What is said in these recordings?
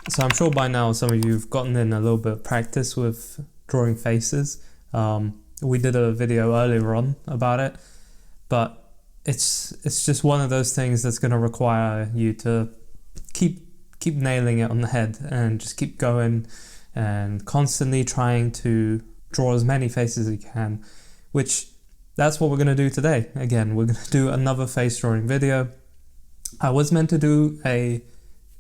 So I'm sure by now some of you have gotten in a little bit of practice with drawing faces. We did a video earlier on about it, but it's just one of those things that's going to require you to keep nailing it on the head and just keep going and constantly trying to draw as many faces as you can, which that's what we're going to do today. Again, we're going to do another face drawing video. I was meant to do a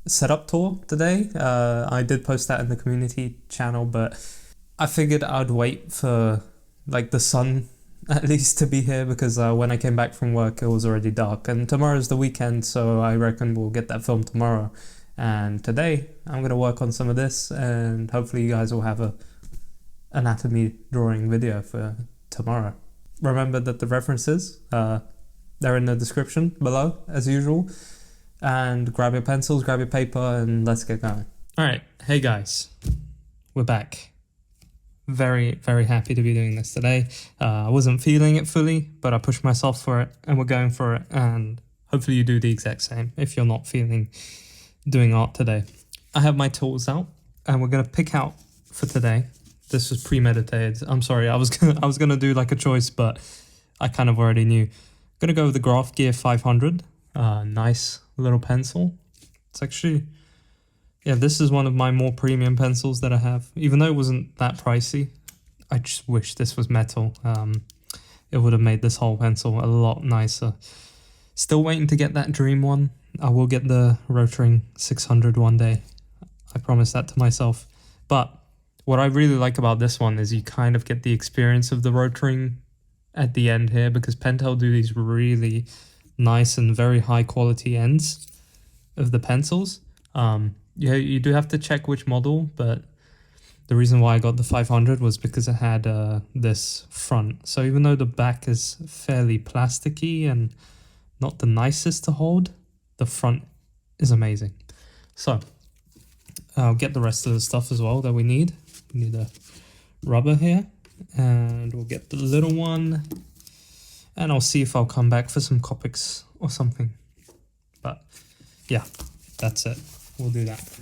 setup tour today. I did post that in the community channel, but I figured I'd wait for like the sun at least to be here, because when I came back from work it was already dark, and tomorrow's the weekend, so I reckon we'll get that filmed tomorrow. And today I'm going to work on some of this, and hopefully you guys will have a anatomy drawing video for tomorrow. Remember that the references, they're in the description below as usual. And grab your pencils, grab your paper, and let's get going. Alright, hey guys, we're back. Very, very happy to be doing this today. I wasn't feeling it fully, but I pushed myself for it, and we're going for it, and hopefully you do the exact same if you're not feeling doing art today. I have my tools out, and we're going to pick out for today. This was premeditated. I'm sorry, I was gonna do like a choice, but I kind of already knew. Gonna go with the Graph Gear 500. Nice little pencil. It's actually, yeah, this is one of my more premium pencils that I have. Even though it wasn't that pricey, I just wish this was metal. It would have made this whole pencil a lot nicer. Still waiting to get that dream one. I will get the Rotring 600 one day. I promise that to myself. But what I really like about this one is you kind of get the experience of the Rotring at the end here, because Pentel do these really nice and very high quality ends of the pencils. Yeah, you do have to check which model, but the reason why I got the 500 was because it had this front. So even though the back is fairly plasticky and not the nicest to hold, the front is amazing. So I'll get the rest of the stuff as well that we need. We need a rubber here, and we'll get the little one, and I'll see if I'll come back for some Copics or something. But yeah, that's it. We'll do that.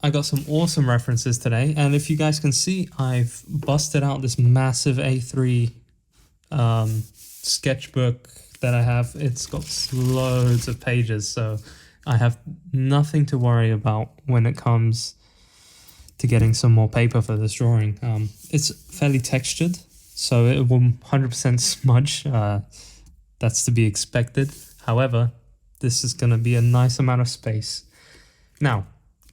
I got some awesome references today, and if you guys can see, I've busted out this massive A3 sketchbook that I have. It's got loads of pages, so I have nothing to worry about when it comes to getting some more paper for this drawing. It's fairly textured, so it will 100% smudge. That's to be expected. However, this is going to be a nice amount of space. Now,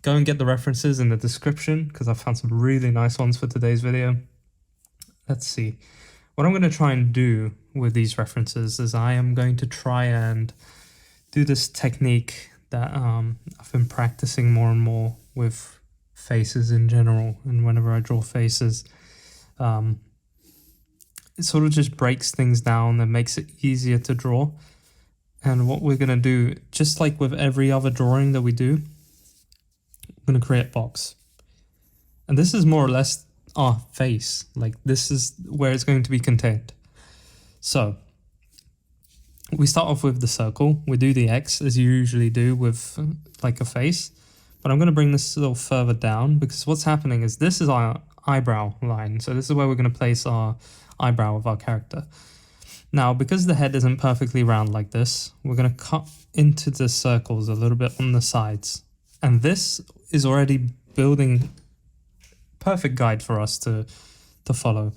go and get the references in the description, because I found some really nice ones for today's video. Let's see. What I'm going to try and do with these references is I am going to try and do this technique that I've been practicing more and more with faces in general, and whenever I draw faces, it sort of just breaks things down and makes it easier to draw. And what we're going to do, just like with every other drawing that we do, we're going to create a box. And this is more or less our face. Like, this is where it's going to be contained. So we start off with the circle. We do the X as you usually do with like a face. But I'm going to bring this a little further down, because what's happening is this is our eyebrow line. So this is where we're going to place our eyebrow of our character. Now, because the head isn't perfectly round like this, we're going to cut into the circles a little bit on the sides. And this is already building perfect guide for us to follow.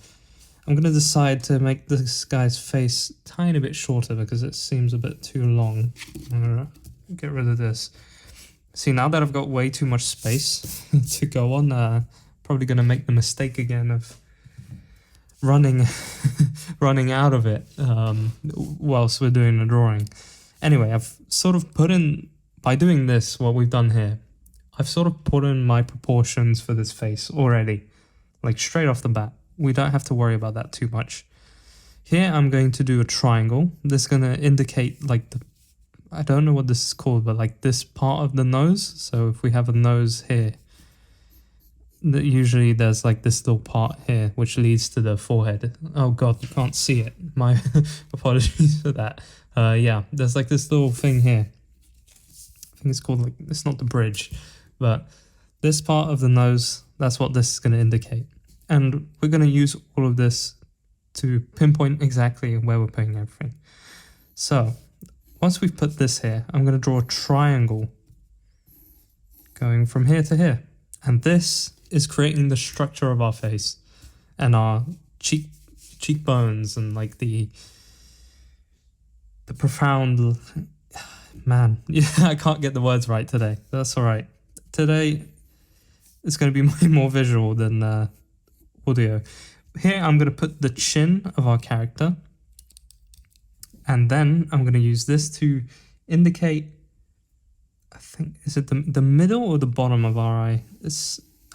I'm going to decide to make this guy's face a tiny bit shorter because it seems a bit too long. I'm going to get rid of this. See, now that I've got way too much space to go on, probably going to make the mistake again of running out of it whilst we're doing the drawing. Anyway, I've sort of put in, by doing this, what we've done here, I've sort of put in my proportions for this face already, like straight off the bat. We don't have to worry about that too much. Here I'm going to do a triangle. This is going to indicate like the, I don't know what this is called, but like this part of the nose. So if we have a nose here, usually there's like this little part here which leads to the forehead. Oh god, you can't see it. My apologies for that. Yeah, there's like this little thing here. I think it's called like, it's not the bridge, but this part of the nose, that's what this is going to indicate. And we're going to use all of this to pinpoint exactly where we're putting everything. So once we've put this here, I'm going to draw a triangle going from here to here. And this is creating the structure of our face and our cheekbones and like the profound, man, yeah, I can't get the words right today. That's all right. Today it's going to be way more visual than audio. Here I'm going to put the chin of our character, and then I'm going to use this to indicate, I think, is it the middle or the bottom of our eye?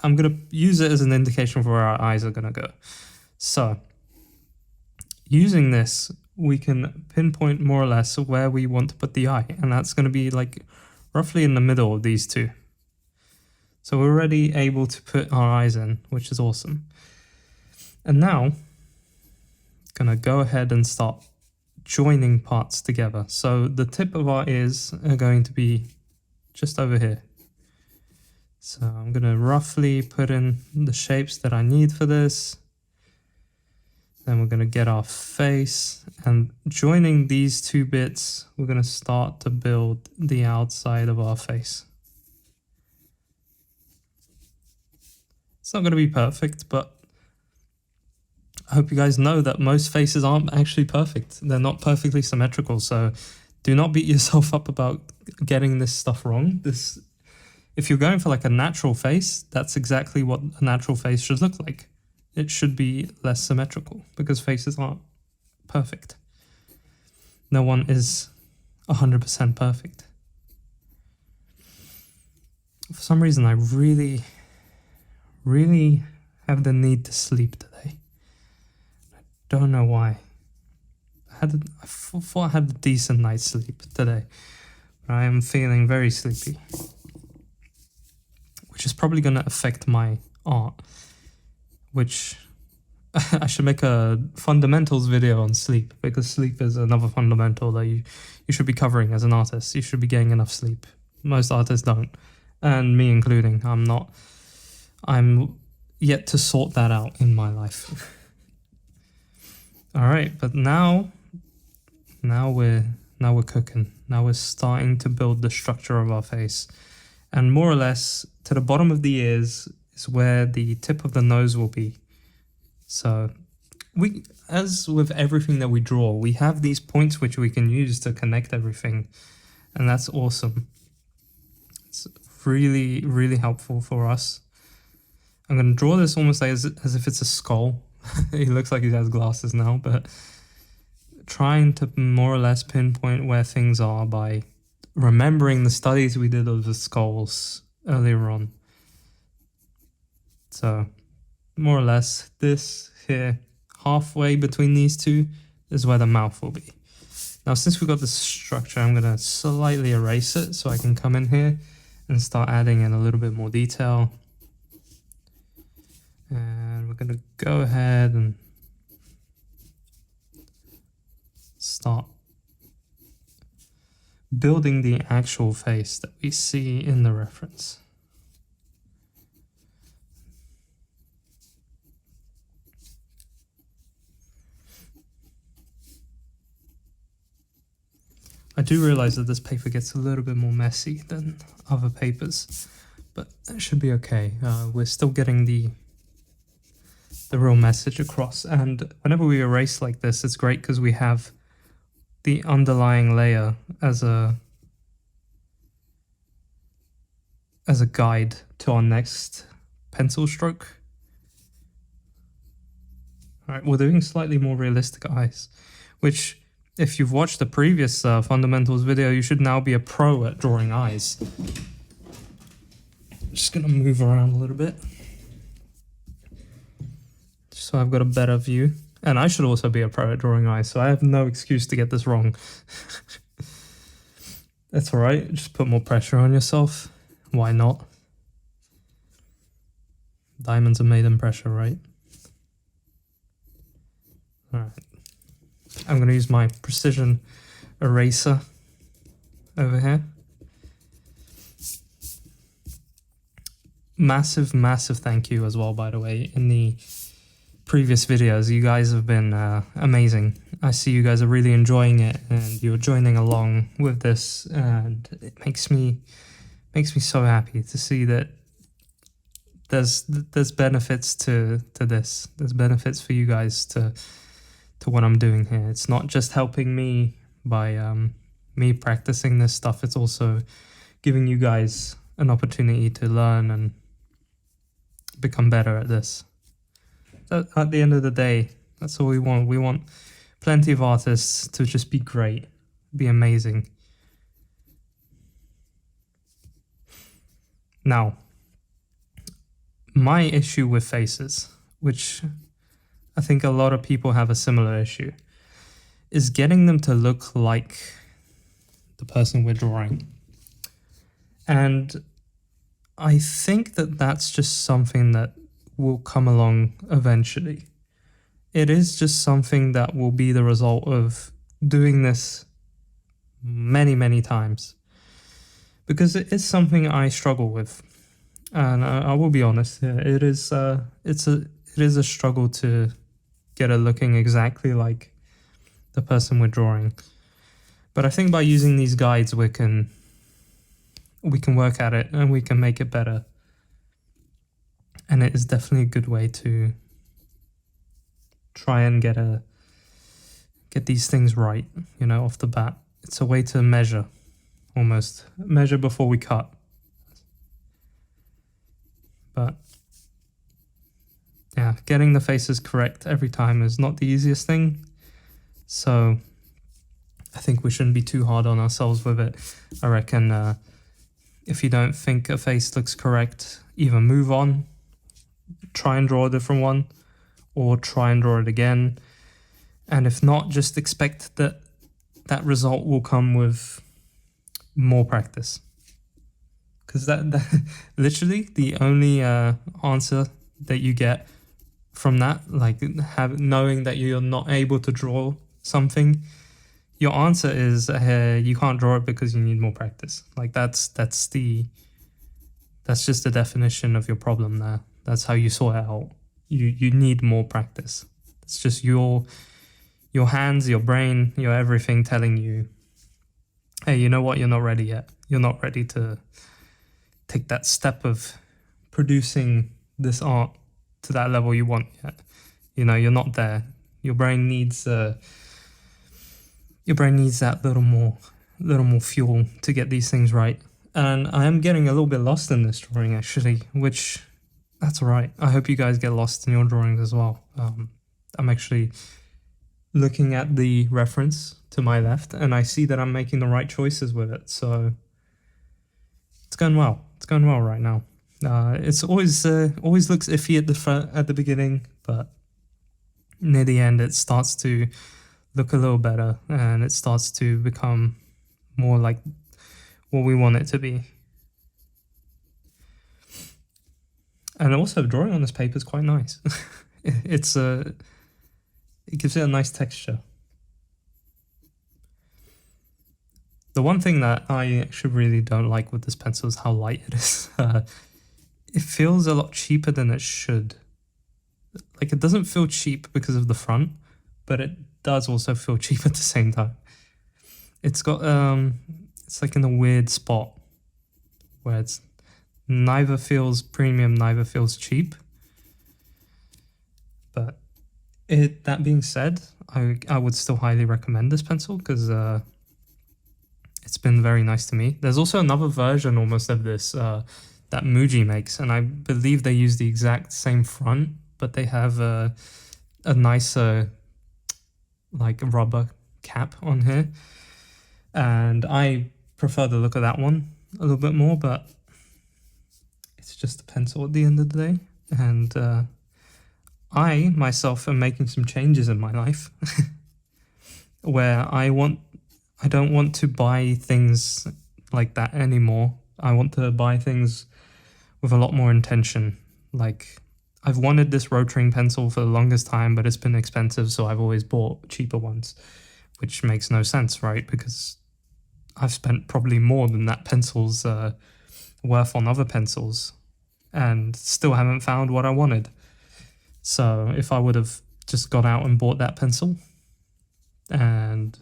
I'm going to use it as an indication for where our eyes are going to go. So using this, we can pinpoint more or less where we want to put the eye, and that's going to be like roughly in the middle of these two. So we're already able to put our eyes in, which is awesome. And now I'm going to go ahead and start joining parts together. So the tip of our ears are going to be just over here. So I'm going to roughly put in the shapes that I need for this. Then we're going to get our face, and joining these two bits, we're going to start to build the outside of our face. It's not going to be perfect, but I hope you guys know that most faces aren't actually perfect. They're not perfectly symmetrical, so do not beat yourself up about getting this stuff wrong. If you're going for like a natural face, that's exactly what a natural face should look like. It should be less symmetrical because faces aren't perfect. No one is 100% perfect. For some reason, I really, really have the need to sleep today. I don't know why. I thought I had a decent night's sleep today, but I am feeling very sleepy, which is probably going to affect my art. Which I should make a fundamentals video on sleep, because sleep is another fundamental that you should be covering as an artist. You should be getting enough sleep. Most artists don't, and me including. I'm yet to sort that out in my life. All right, but now we're cooking. Now we're starting to build the structure of our face, and more or less to the bottom of the ears is where the tip of the nose will be. So as with everything that we draw, we have these points which we can use to connect everything, and that's awesome. It's really, really helpful for us. I'm going to draw this almost like as if it's a skull. He looks like he has glasses now, but trying to more or less pinpoint where things are by remembering the studies we did of the skulls earlier on. So more or less this here, halfway between these two, is where the mouth will be. Now, since we've got this structure, I'm going to slightly erase it so I can come in here and start adding in a little bit more detail. And we're going to go ahead and start building the actual face that we see in the reference. I do realize that this paper gets a little bit more messy than other papers, but that should be okay. We're still getting the real message across, and whenever we erase like this, it's great because we have the underlying layer as a guide to our next pencil stroke. All right, we're doing slightly more realistic eyes, which, if you've watched the previous fundamentals video, you should now be a pro at drawing eyes. Just gonna move around a little bit, just so I've got a better view. And I should also be a pro at drawing eyes, so I have no excuse to get this wrong. That's all right, just put more pressure on yourself. Why not? Diamonds are made in pressure, right? All right. I'm going to use my precision eraser over here. massive thank you as well, by the way. In the previous videos, you guys have been amazing. I see you guys are really enjoying it, and you're joining along with this, and it makes me so happy to see that there's benefits to this. There's benefits for you guys to what I'm doing here. It's not just helping me by me practicing this stuff, it's also giving you guys an opportunity to learn and become better at this. So at the end of the day, that's all we want. We want plenty of artists to just be great, be amazing. Now, my issue with faces, which I think a lot of people have a similar issue, is getting them to look like the person we're drawing. And I think that that's just something that will come along eventually. It is just something that will be the result of doing this many times, because it is something I struggle with, and I will be honest. It is a struggle to get it looking exactly like the person we're drawing. But I think by using these guides, we can work at it and we can make it better. And it is definitely a good way to try and get these things right, off the bat. It's a way to measure, almost. Measure before we cut. But yeah, getting the faces correct every time is not the easiest thing. So I think we shouldn't be too hard on ourselves with it. I reckon if you don't think a face looks correct, either move on, try and draw a different one, or try and draw it again. And if not, just expect that result will come with more practice. Because that literally the only answer that you get from that, like knowing that you're not able to draw something, your answer is you can't draw it because you need more practice. Like that's just the definition of your problem there. That's how you sort it out. You need more practice. It's just your hands, your brain, your everything telling you, hey, you know what? You're not ready yet. You're not ready to take that step of producing this art to that level you want yet. You're not there. Your brain needs that little more fuel to get these things right. And I am getting a little bit lost in this drawing, actually, which that's all right. I hope you guys get lost in your drawings as well. I'm actually looking at the reference to my left, and I see that I'm making the right choices with it. So it's going well. It's going well right now. It's always looks iffy at the beginning, but near the end it starts to look a little better, and it starts to become more like what we want it to be. And also, drawing on this paper is quite nice. It gives it a nice texture. The one thing that I actually really don't like with this pencil is how light it is. It feels a lot cheaper than it should. Like, it doesn't feel cheap because of the front, but it does also feel cheap at the same time. It's got it's like in a weird spot where it's neither feels premium, neither feels cheap. But that being said, I would still highly recommend this pencil because it's been very nice to me. There's also another version almost of this that Muji makes, and I believe they use the exact same front, but they have a nicer like rubber cap on here. And I prefer the look of that one a little bit more, but it's just a pencil at the end of the day. And I myself am making some changes in my life where I don't want to buy things like that anymore. I want to buy things with a lot more intention. Like, I've wanted this Rotring pencil for the longest time, but it's been expensive, so I've always bought cheaper ones, which makes no sense, right? Because I've spent probably more than that pencil's worth on other pencils. and still haven't found what I wanted. So if I would have just got out and bought that pencil, and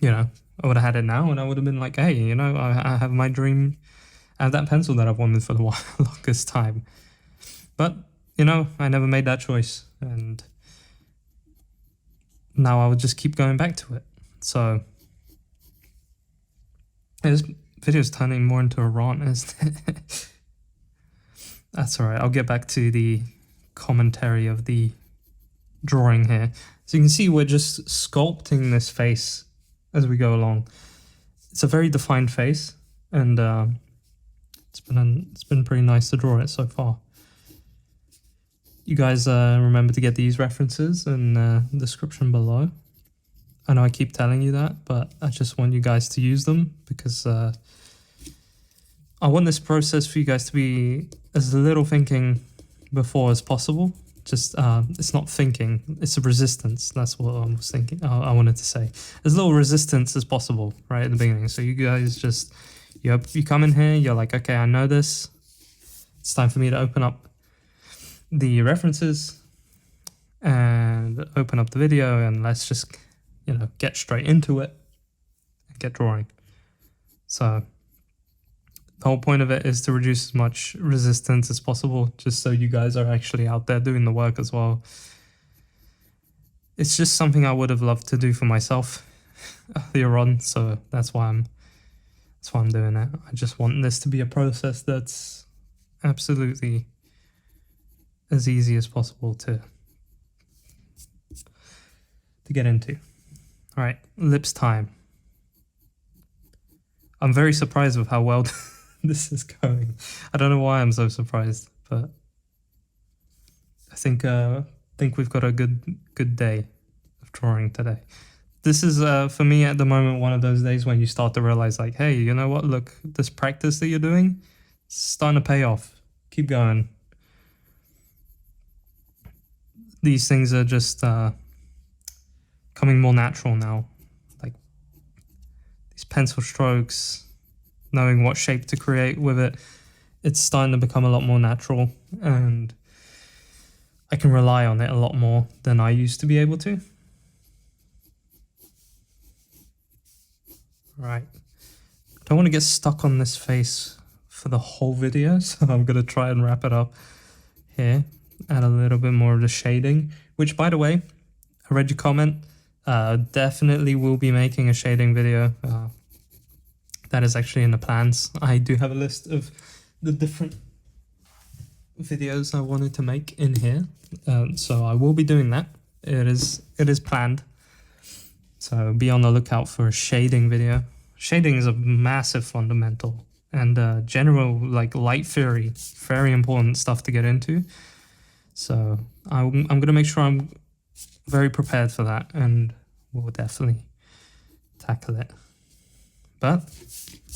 I would have had it now, and I would have been like, hey, I have my dream. I have that pencil that I've wanted for the longest time. But I never made that choice, and now I would just keep going back to it. So this video's turning more into a rant, isn't it? That's alright. I'll get back to the commentary of the drawing here. So you can see we're just sculpting this face as we go along. It's a very defined face, and it's been pretty nice to draw it so far. You guys remember to get these references in the description below. I know I keep telling you that, but I just want you guys to use them because I want this process for you guys to be as little thinking before as possible. Just it's not thinking, it's a resistance. That's what I was thinking. I wanted to say as little resistance as possible right at the beginning. So you guys just you come in here, you're like, okay, I know this. It's time for me to open up the references and open up the video, and let's just get straight into it and get drawing. So the whole point of it is to reduce as much resistance as possible, just so you guys are actually out there doing the work as well. It's just something I would have loved to do for myself earlier on, so that's why I'm doing it. I just want this to be a process that's absolutely as easy as possible to get into. All right, lips time. I'm very surprised with how well this is going. I don't know why I'm so surprised, but I think we've got a good day of drawing today. This is for me at the moment one of those days when you start to realize, like, hey, you know what? Look, this practice that you're doing, it's starting to pay off. Keep going. These things are just coming more natural now. Like these pencil strokes, knowing what shape to create with it, it's starting to become a lot more natural, and I can rely on it a lot more than I used to be able to. Right. I don't want to get stuck on this face for the whole video, so I'm going to try and wrap it up here. Add a little bit more of the shading, which, by the way, I read your comment. Definitely will be making a shading video. That is actually in the plans. I do have a list of the different videos I wanted to make in here, so I will be doing that. It is planned. So be on the lookout for a shading video. Shading is a massive fundamental and general light theory, very important stuff to get into. So I'm gonna make sure I'm very prepared for that, and we'll definitely tackle it. But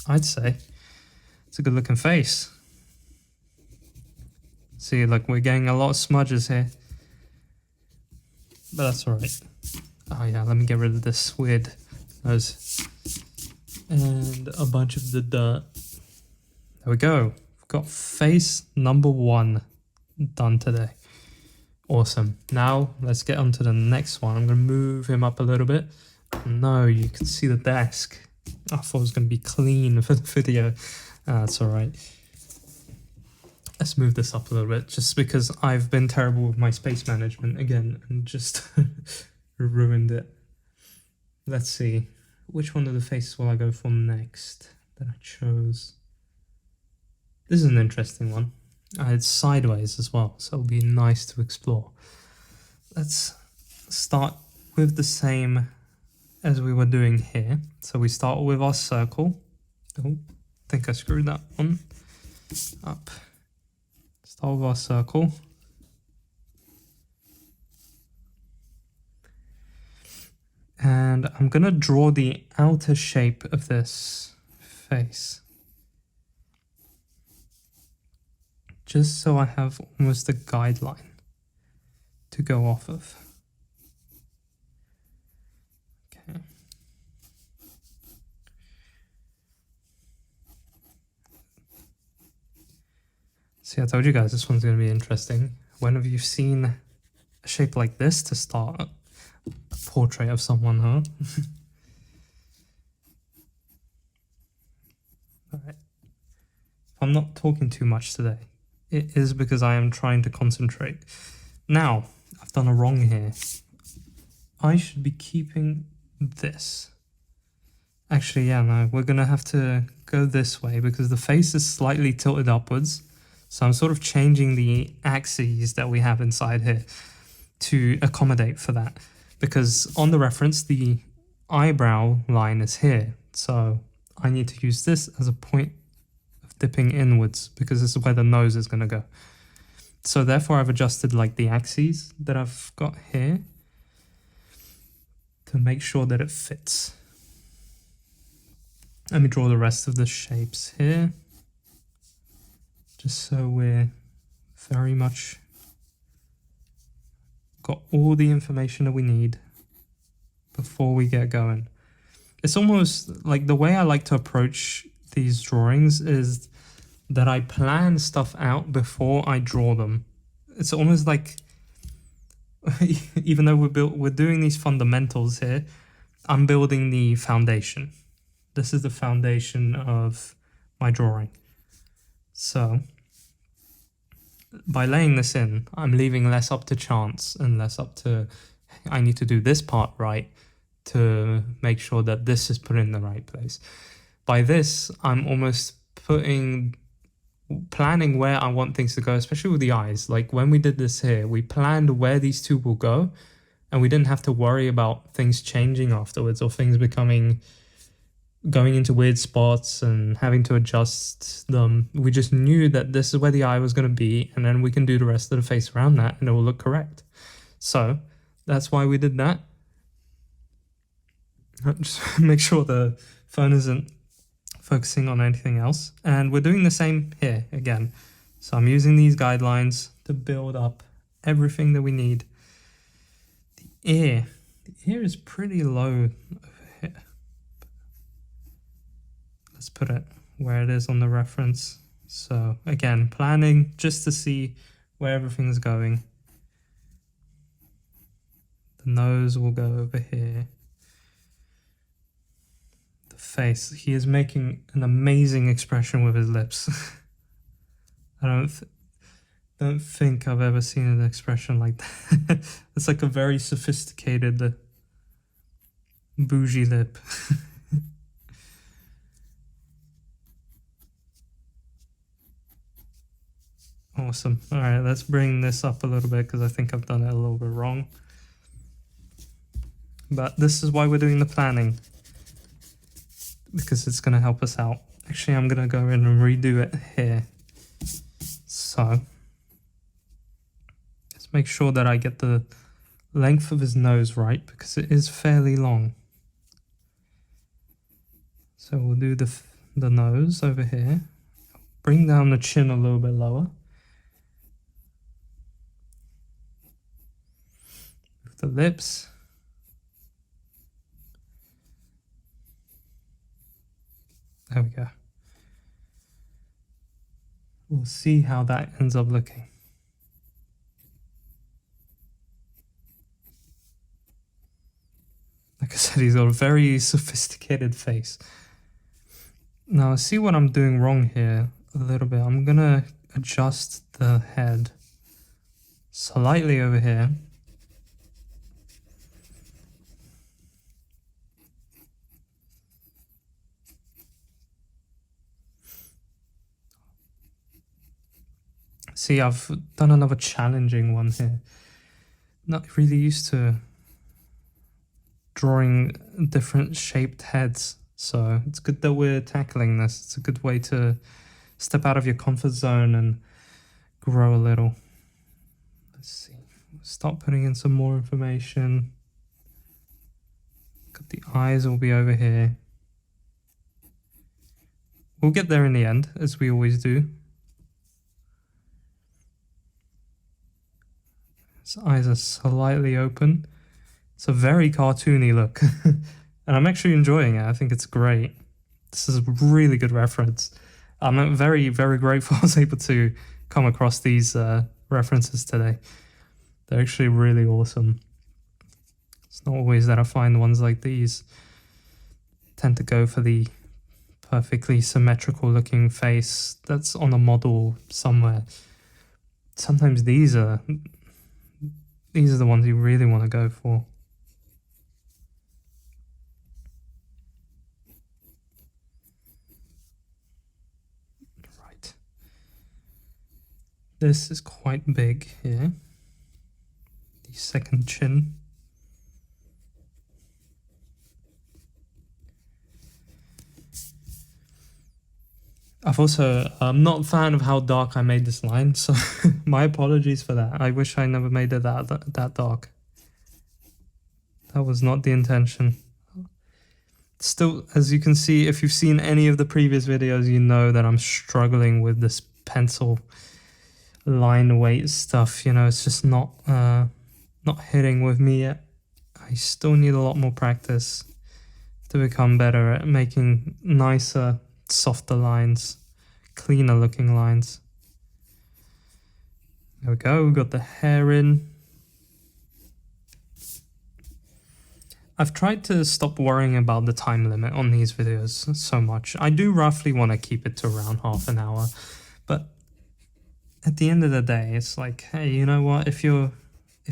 I'd say it's a good looking face. See, look, we're getting a lot of smudges here, but that's all right. Oh yeah, let me get rid of this weird nose and a bunch of the dirt. There we go. We've got face number 1 done today. Awesome. Now let's get on to the next one. I'm going to move him up a little bit. No, you can see the desk. I thought it was going to be clean for the video. That's all right. Let's move this up a little bit, just because I've been terrible with my space management again and just ruined it. Let's see. Which one of the faces will I go for next that I chose? This is an interesting one. It's sideways as well, so it'll be nice to explore. Let's start with the same as we were doing here. So we start with our circle. Oh, I think I screwed that one up. Start with our circle. And I'm gonna draw the outer shape of this face, just so I have almost a guideline to go off of. Okay. See, I told you guys this one's going to be interesting. When have you seen a shape like this to start a portrait of someone, huh? Alright. If I'm not talking too much today, it is because I am trying to concentrate. Now, I've done a wrong here. I should be keeping this. Actually, yeah, no, we're going to have to go this way because the face is slightly tilted upwards. So I'm sort of changing the axes that we have inside here to accommodate for that. Because on the reference, the eyebrow line is here. So I need to use this as a point of dipping inwards because this is where the nose is going to go. So therefore I've adjusted like the axes that I've got here to make sure that it fits. Let me draw the rest of the shapes here. Just so we're very much got all the information that we need before we get going. It's almost like the way I like to approach these drawings is that I plan stuff out before I draw them. It's almost like, even though we're doing these fundamentals here, I'm building the foundation. This is the foundation of my drawing. So by laying this in, I'm leaving less up to chance and less up to, I need to do this part right to make sure that this is put in the right place. By this, I'm almost planning where I want things to go, especially with the eyes. Like when we did this here, we planned where these two will go, and we didn't have to worry about things changing afterwards or things going into weird spots and having to adjust them. We just knew that this is where the eye was going to be, and then we can do the rest of the face around that and it will look correct. So that's why we did that. Just make sure the phone isn't focusing on anything else. And we're doing the same here again. So I'm using these guidelines to build up everything that we need. The ear is pretty low over here. Let's put it where it is on the reference. So again, planning just to see where everything's going. The nose will go over here. The face, he is making an amazing expression with his lips. I don't think I've ever seen an expression like that. It's like a very sophisticated bougie lip. Awesome. All right, let's bring this up a little bit because I think I've done it a little bit wrong. But this is why we're doing the planning, because it's going to help us out. Actually, I'm going to go in and redo it here. So let's make sure that I get the length of his nose right, because it is fairly long. So we'll do the nose over here. Bring down the chin a little bit lower. With the lips. There we go. We'll see how that ends up looking. Like I said, he's got a very sophisticated face. Now, see what I'm doing wrong here a little bit. I'm gonna adjust the head slightly over here. See, I've done another challenging one here. Not really used to drawing different shaped heads, so it's good that we're tackling this. It's a good way to step out of your comfort zone and grow a little. Let's see. Start putting in some more information. Got the eyes will be over here. We'll get there in the end, as we always do. His eyes are slightly open. It's a very cartoony look. And I'm actually enjoying it. I think it's great. This is a really good reference. I'm very, very grateful I was able to come across these references today. They're actually really awesome. It's not always that I find ones like these. Tend to go for the perfectly symmetrical looking face that's on a model somewhere. Sometimes these are the ones you really want to go for. Right. This is quite big here. The second chin. I'm not a fan of how dark I made this line, so my apologies for that. I wish I never made it that dark. That was not the intention. Still, as you can see, if you've seen any of the previous videos, you know that I'm struggling with this pencil line weight stuff. You know, it's just not hitting with me yet. I still need a lot more practice to become better at making nicer, softer lines, cleaner looking lines. There we go, we got the hair in. I've tried to stop worrying about the time limit on these videos so much. I do roughly want to keep it to around half an hour, but at the end of the day, it's like, hey, you know what, if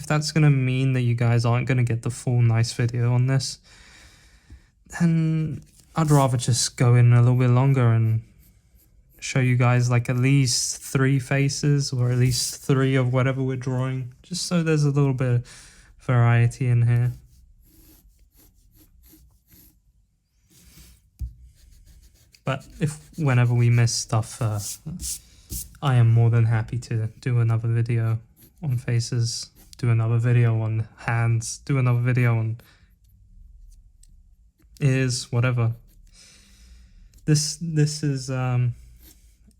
that's gonna mean that you guys aren't gonna get the full nice video on this, then I'd rather just go in a little bit longer and show you guys like at least 3 faces or at least 3 of whatever we're drawing, just so there's a little bit of variety in here. But whenever we miss stuff, I am more than happy to do another video on faces, do another video on hands, do another video on ears, whatever. This is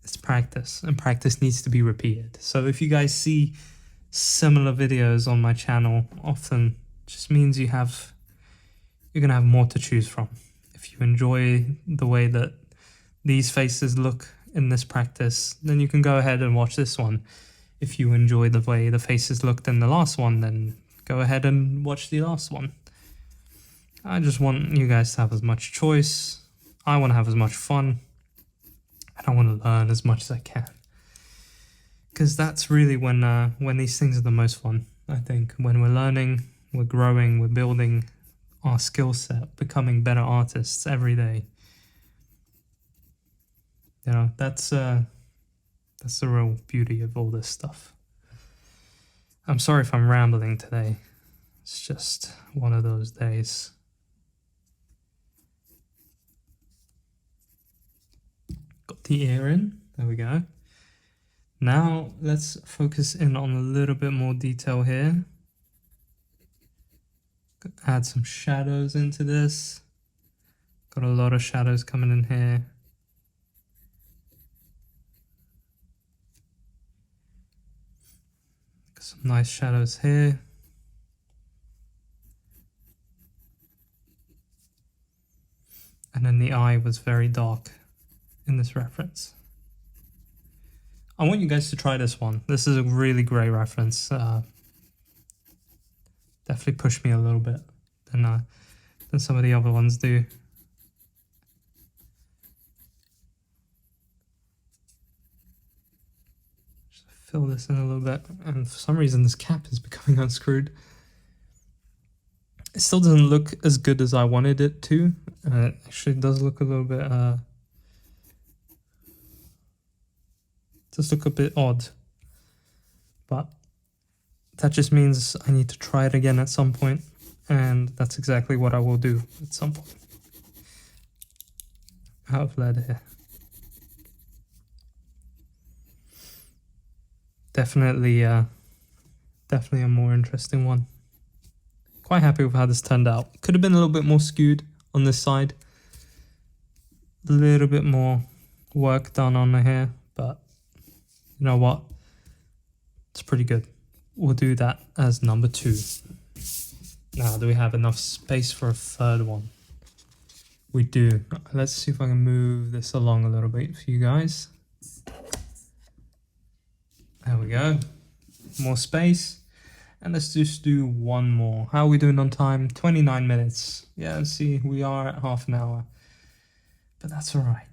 it's practice, and practice needs to be repeated. So if you guys see similar videos on my channel often, just means you're gonna have more to choose from. If you enjoy the way that these faces look in this practice, then you can go ahead and watch this one. If you enjoy the way the faces looked in the last one, then go ahead and watch the last one. I just want you guys to have as much choice. I want to have as much fun. And I want to learn as much as I can. Because that's really when these things are the most fun, I think. When we're learning, we're growing, we're building our skill set, becoming better artists every day. You know, that's the real beauty of all this stuff. I'm sorry if I'm rambling today. It's just one of those days. Got the ear in. There we go. Now let's focus in on a little bit more detail here. Add some shadows into this. Got a lot of shadows coming in here. Got some nice shadows here. And then the eye was very dark in this reference. I want you guys to try this one. This is a really great reference. Definitely pushed me a little bit than some of the other ones do. Just fill this in a little bit, and for some reason this cap is becoming unscrewed. It still doesn't look as good as I wanted it to. It actually does look a little bit does look a bit odd, but that just means I need to try it again at some point, and that's exactly what I will do at some point. Out of lead here. Definitely a more interesting one. Quite happy with how this turned out. Could have been a little bit more skewed on this side. A little bit more work done on the hair, but you know what? It's pretty good. We'll do that as number 2. Now, do we have enough space for a third one? We do. Let's see if I can move this along a little bit for you guys. we go. More space. And let's just do one more. How are we doing on time? 29 minutes. Yeah, let's see, we are at half an hour. But that's alright.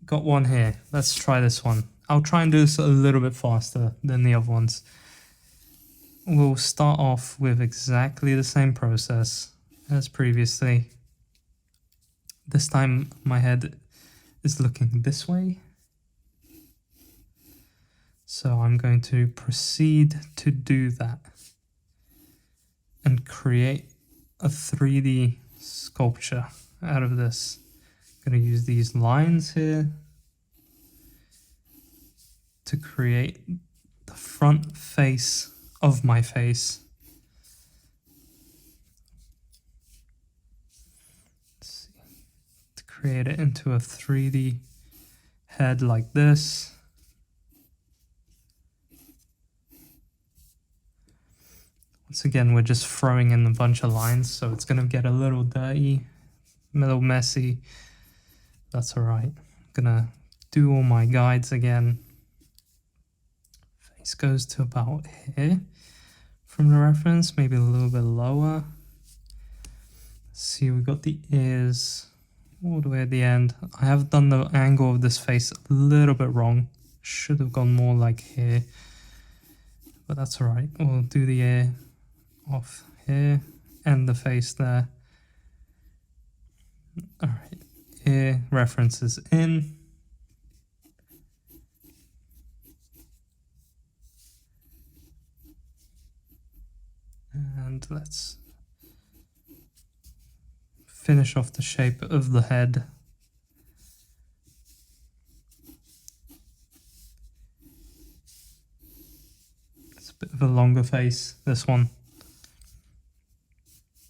Got one here. Let's try this one. I'll try and do this a little bit faster than the other ones. We'll start off with exactly the same process as previously. This time my head is looking this way. So I'm going to proceed to do that and create a 3D sculpture out of this. I'm going to use these lines here to create the front face of my face. Let's see. To create it into a 3D head like this. Once again, we're just throwing in a bunch of lines, so it's going to get a little dirty, a little messy. That's alright. I'm going to do all my guides again. Face goes to about here from the reference, maybe a little bit lower. Let's see, we got the ears all the way at the end. I have done the angle of this face a little bit wrong. Should have gone more like here, but that's alright. We'll do the ear off here and the face there. Alright, ear references in. And let's finish off the shape of the head. It's a bit of a longer face, this one.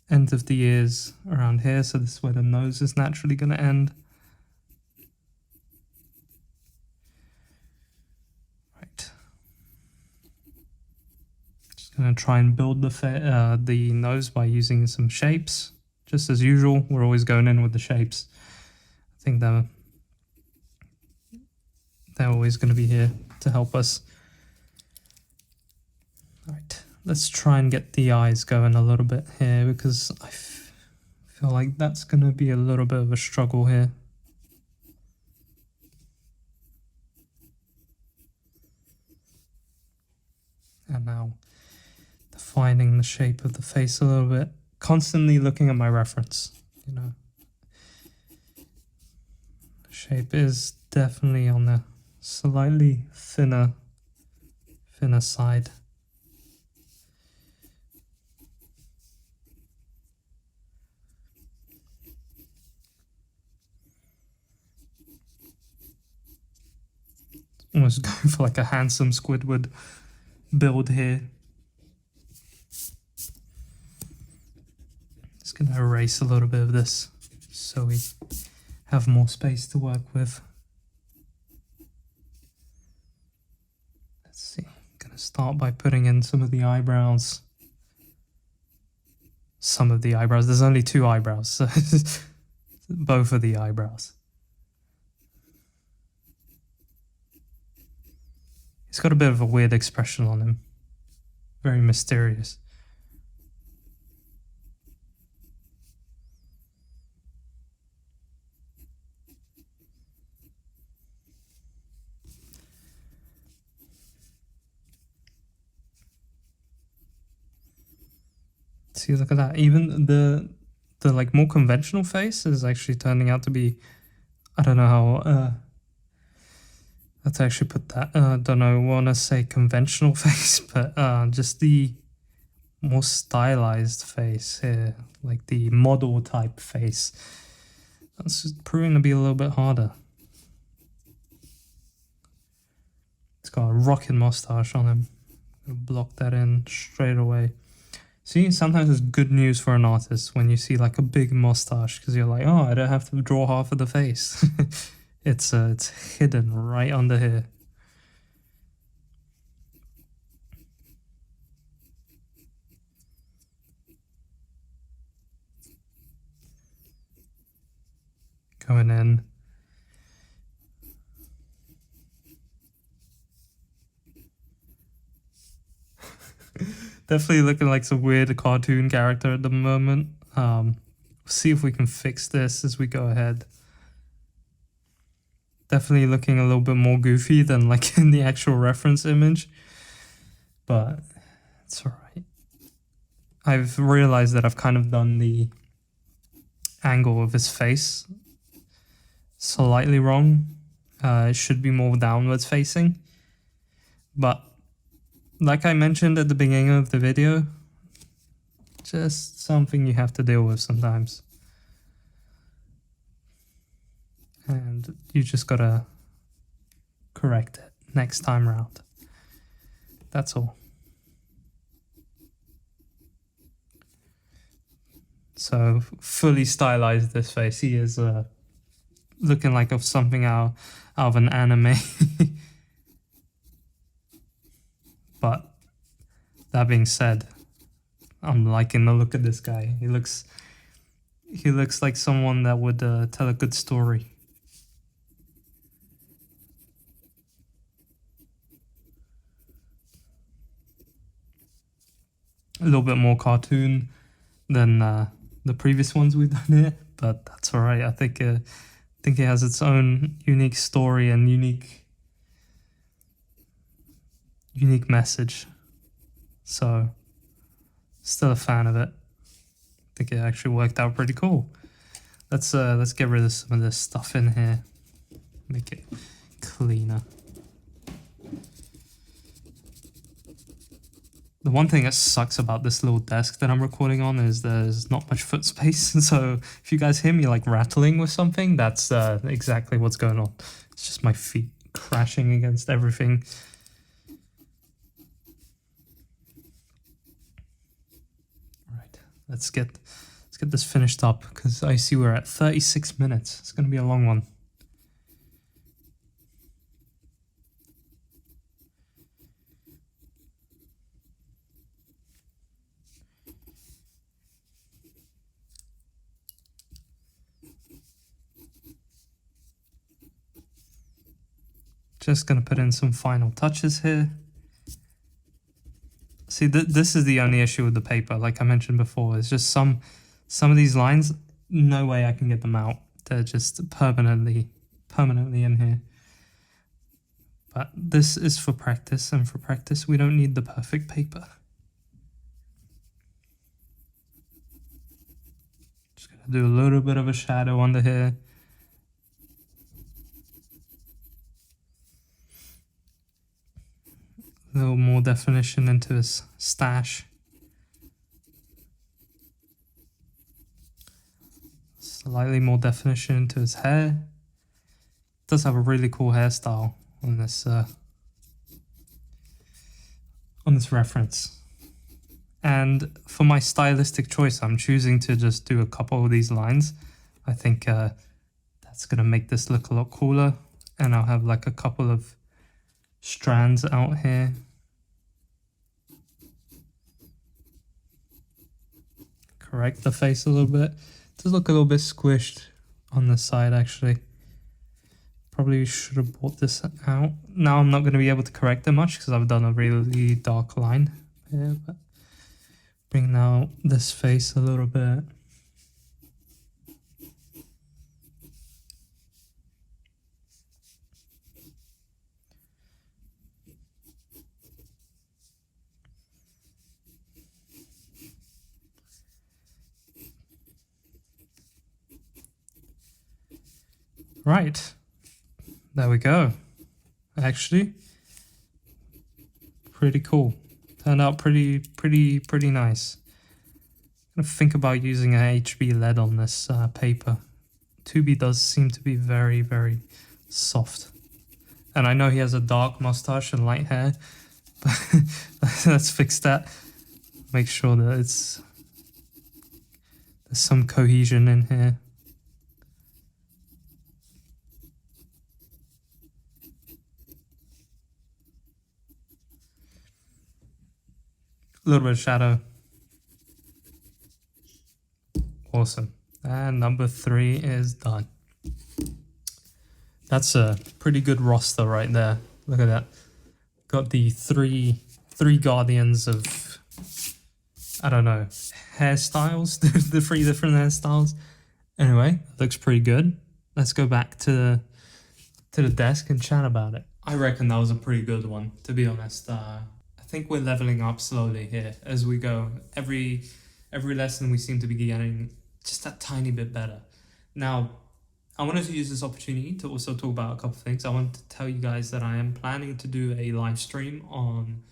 End of the ears around here, so this is where the nose is naturally going to end. Right. Just going to try and build the nose by using some shapes. Just as usual, we're always going in with the shapes. I think they're always going to be here to help us. Right. Let's try and get the eyes going a little bit here, because I feel like that's going to be a little bit of a struggle here. And now defining the shape of the face a little bit, constantly looking at my reference, you know. The shape is definitely on the slightly thinner side. Almost going for like a handsome Squidward build here. Just going to erase a little bit of this so we have more space to work with. Let's see, I'm going to start by putting in some of the eyebrows. Some of the eyebrows, there's only 2 eyebrows, so both of the eyebrows. He's got a bit of a weird expression on him. Very mysterious. See, look at that. Even the like more conventional face is actually turning out to be, I don't know how let's actually put that, don't know, want to say conventional face, but just the more stylized face here, like the model type face. That's proving to be a little bit harder. It's got a rocking mustache on him. I'm gonna block that in straight away. See, sometimes it's good news for an artist when you see like a big mustache, because you're like, oh, I don't have to draw half of the face. It's hidden right under here. Going in. Definitely looking like some weird cartoon character at the moment. See if we can fix this as we go ahead. Definitely looking a little bit more goofy than like in the actual reference image, but it's alright. I've realized that I've kind of done the angle of his face slightly wrong. It should be more downwards facing, but like I mentioned at the beginning of the video, just something you have to deal with sometimes. And you just gotta correct it next time around. That's all. So fully stylized this face. He is looking like of something out of an anime. But that being said, I'm liking the look of this guy. He looks like someone that would tell a good story. A little bit more cartoon than the previous ones we've done here, but that's all right. I think it has its own unique story and unique message. So, still a fan of it. I think it actually worked out pretty cool. Let's get rid of some of this stuff in here. Make it cleaner. The one thing that sucks about this little desk that I'm recording on is there's not much foot space. So if you guys hear me like rattling with something, that's exactly what's going on. It's just my feet crashing against everything. All right, let's get this finished up because I see we're at 36 minutes. It's gonna be a long one. Just gonna put in some final touches here. See, this is the only issue with the paper, like I mentioned before. It's just some of these lines, no way I can get them out. They're just permanently in here. But this is for practice, and for practice we don't need the perfect paper. Just gonna do a little bit of a shadow under here. A little more definition into his stash. Slightly more definition into his hair. Does have a really cool hairstyle on this reference. And for my stylistic choice, I'm choosing to just do a couple of these lines. I think that's gonna make this look a lot cooler. And I'll have like a couple of strands out here. Correct the face a little bit. It does look a little bit squished on the side actually. Probably should have brought this out. Now I'm not going to be able to correct it much because I've done a really dark line here, but bring out this face a little bit. Right, there we go. Actually, pretty cool. Turned out pretty nice. I'm gonna think about using a HB lead on this paper. 2B does seem to be very, very soft. And I know he has a dark mustache and light hair, but let's fix that. Make sure that there's some cohesion in here. A little bit of shadow. Awesome. And number 3 is done. That's a pretty good roster right there. Look at that. Got the three guardians of I don't know, hairstyles, the 3 different hairstyles. Anyway, looks pretty good. Let's go back to the desk and chat about it. I reckon that was a pretty good one, to be honest. I think we're leveling up slowly here as we go. Every lesson we seem to be getting just that tiny bit better. Now, I wanted to use this opportunity to also talk about a couple of things. I want to tell you guys that I am planning to do a live stream on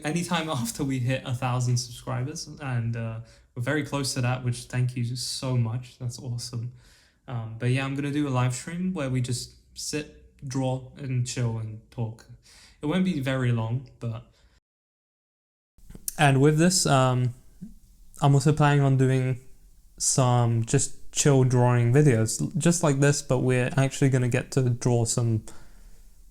anytime after we hit 1,000 subscribers, and we're very close to that, which thank you so much. That's awesome. But yeah, I'm gonna do a live stream where we just sit, draw, and chill and talk. It won't be very long, but... And with this, I'm also planning on doing some just chill drawing videos, just like this, but we're actually gonna get to draw some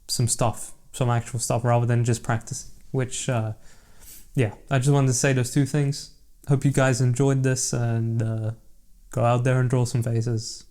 stuff, some actual stuff, rather than just practice. Which, yeah, I just wanted to say those 2 things. Hope you guys enjoyed this, and go out there and draw some faces.